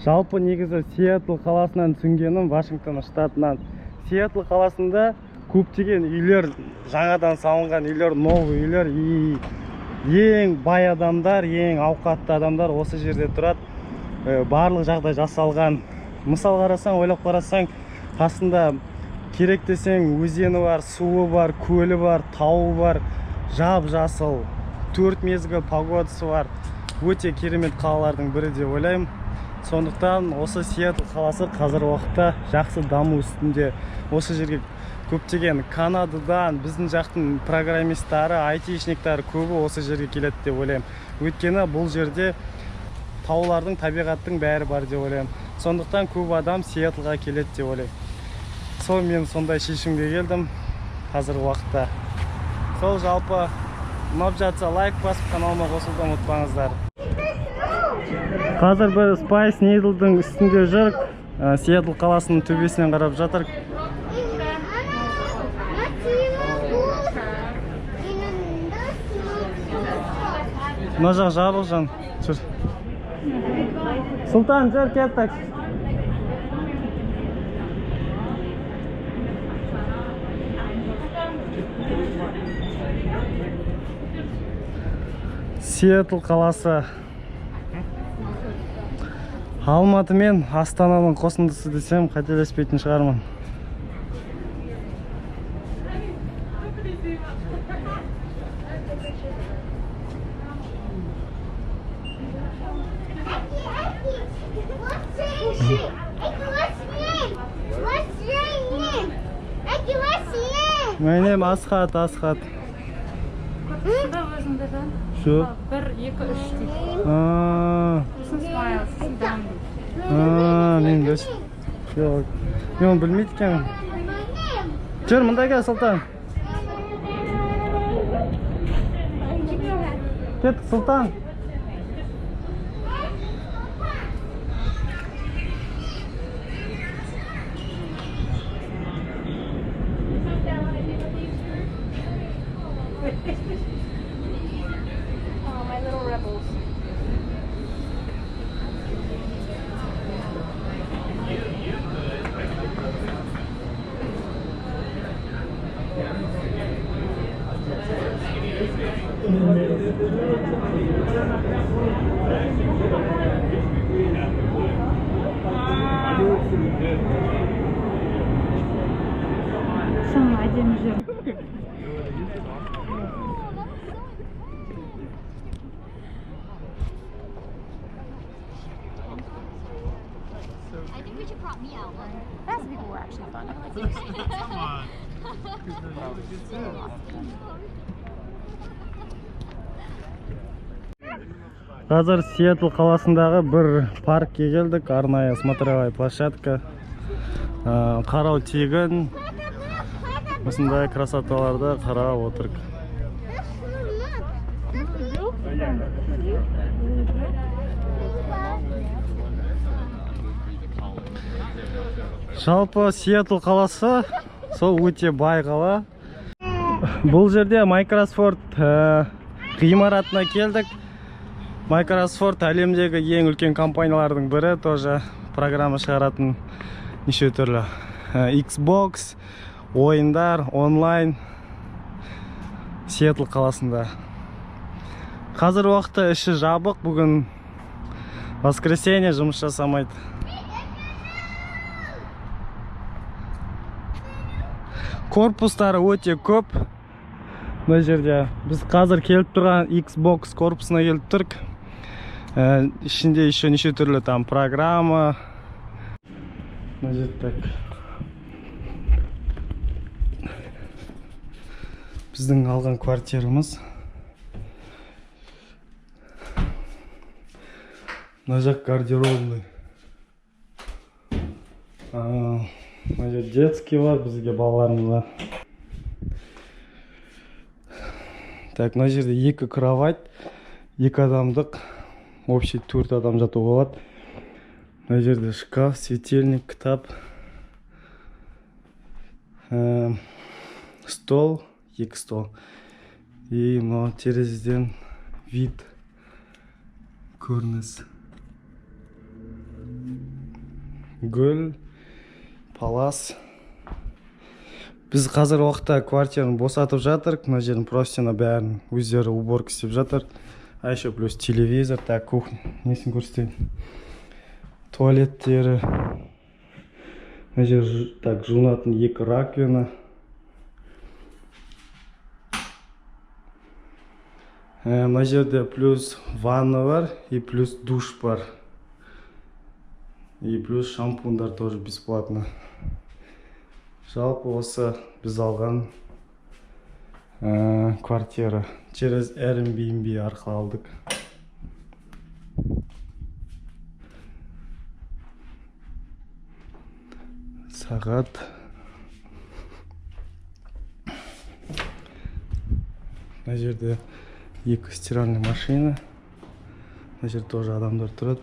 Жалпы негізі Сиэтл қаласынан түсінгенім, Вашингтон штатынан. Сиэтл қаласында көптеген үйлер, жаңадан салынған үйлер, новый үйлер, ең бай адамдар, ең ауқатты адамдар осы жерде тұрады. Барлық жағдай жасалған. Мысал қарасаң, ойлап қарасаң, қасында керек десең өзені бар, суы бар, көлі бар, тауы бар, жап-жасыл, 4 мезгіл погодасы бар. Өте керемет қалалардың бірі деп ойлаймын. Сондықтан осы Сиэтл қаласы қазір уақытта жақсы даму үстінде. Осы жерге көптеген Канададан біздің жақтың программисттары, айтишниктары көбі осы жерге келеді деп ойлаймын. Өйткені бұл жерде таулардың, табиғаттың бәрі бар деп ойлаймын. Сондықтан көп адам Сиэтлға келеді деп ойлаймын. Сол мен сондай шешімге келдім қазір уақытта. Сол жалпы ұнап жатса лайк басып, каналыма қосылуды ұмытпаңыздар. Қазір бір Spice Needle'дың үстінде жүрік. Сиэтл қаласының төбесінен қарап жатыр. Мына жақ жабық жан. Жүр. Сұлтан, жүр, кеттік. Сиэтл қаласы Алматы мен Астананың қосындысы десем қателеспейтін шығармын. My name Ashat. Şu. 1, 2, 3 deyip. Мен дос. Yok. Мен білмейді екенмін. Жүр, мұнда кел, Сұлтан. Кет, Сұлтан. Самый один жир. I think we should prop me out one. That's people were actually fun. Come on. Қазір Сиэтл қаласындағы бір паркке келдік, арнайы смотровая площадка. Қарау тегін. Осындай красоталарды қарап отырық. Жалпы Сиэтл қаласы сол өте бай қала. Бұл жерде Microsoft ғимаратына келдік. Microsoft әлемдегі ең үлкен компаниялардың бірі, тоже программа шығаратын неше түрлі. Xbox, ойындар, онлайн Сиэтл қаласында. Қазір уақытта іші жабық, бүгін воскресенье, жұмыс жасамайды. Корпустары өте көп. Бұл жерде біз қазір келіп тұрған Xbox корпусына келіп тұрық. Ішінде еще неше түрлі там программа. Так. Біздің алған квартирамыз. Мына жақ гардеробный. Мына жер детский бар, бізге балаларымызға. Так, мына жерде 2 кровать, 2 адамдық, общий 4 адам жатуға болады. Мына жерде шкаф, светильник, кітап, стол, 2 стол. И мына терезеден вид, көрініс. гүл, палас. Біз қазір уақытта квартираны босатып жатырық. Мына жердің простыня бәрін өздері уборка істеп жатыр. А еще плюс телевизор, так, кухня. Несін көрсетейін. Туалеттері. Мына жер так жуынатын 2 раковина. Мына жерде плюс ванна бар и плюс душ бар. И плюс шампундар тоже бесплатно. Жалпы осы біз алған квартира. Через Airbnb арқылы алдық. Сағат. Мына жерде 2 стиральный машина. Мына жерде тоже адамдар тұрады.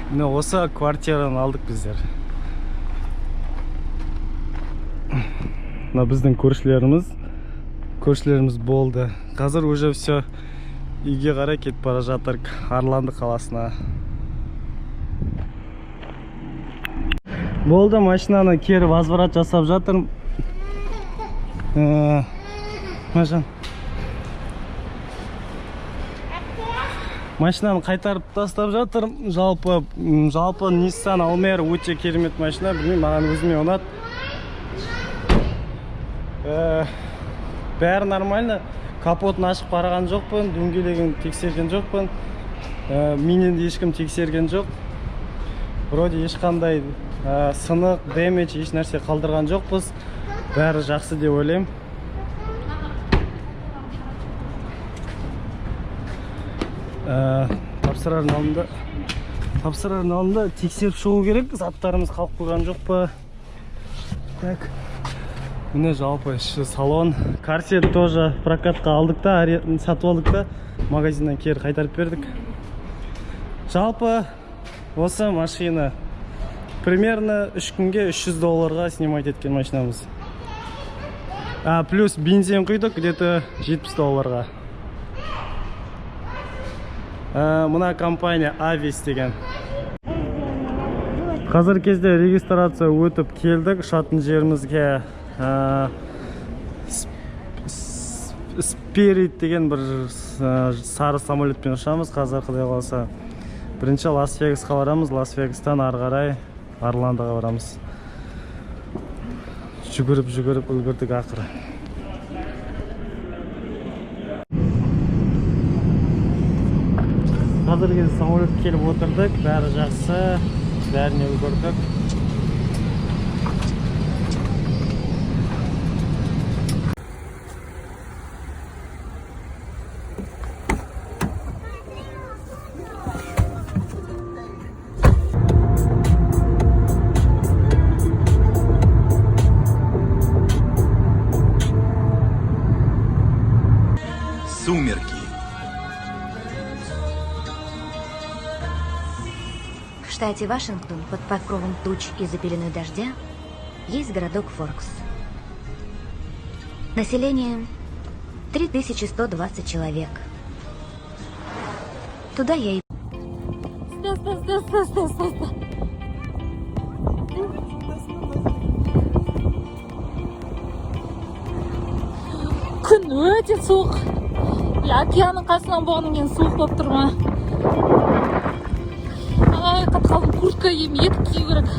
Міне осы квартираны алдық біздер. Мына біздің көршілеріміз болды. Қазір уже все үйге қарай кетіп бара жатырық, Орландо қаласына. Болды, машинаны кері возврат жасап жатырмын. Машин. Машинаны қайтарып тастап жатырмын. Жалпы Nissan Almera өте керемет машина. Білмеймін, маған өзіме ұнады. Бәрі нормально. Капотын ашып қараған жоқпын, дөңгелегін тексерген жоқпын. Менен де ешкім тексерген жоқ. Вроде ешқандай сынық, дэмедж, еш нәрсе қалдырған жоқпыз. Бәрі жақсы деп ойлаймын. Тапсырардың алдында тексеріп шығу керек. Заттарымыз қалып қойған жоқ па? Так. Міне жалпы салон. Карсет тоже прокатқа алдық та, сатып алдық та, магазиннан кері қайтарып бердік. Жалпы осы машина примерно 3 күнге $300 снимать еткен машинамыз. Плюс бензин құйдық где-то $70. Мына компания Avis деген. Қазір кезде регистрация өтіп келдік. Ұшатын жерімізге Spirit деген бір сары самолетпен ұшамыз. Қазір құдай қаласа бірінші Лас-Вегасқа барамыз. Лас-Вегастан ары қарай Орландоға барамыз. Жүгіріп үлгірдік ақыры. Қазірге самолет келіп отырдық, бәрі жақсы, бәріне үлгірдік. Сумерки. В штате Вашингтон под покровом туч и за пеленой дождя есть городок Форкс. Население 3120 человек. Туда я и... Стой. Күн өте суық. Океанның қасынан болғаннан кейін суық болып тұр ма? Ай, қатқалдым, куртка киеймін, етік кию керек.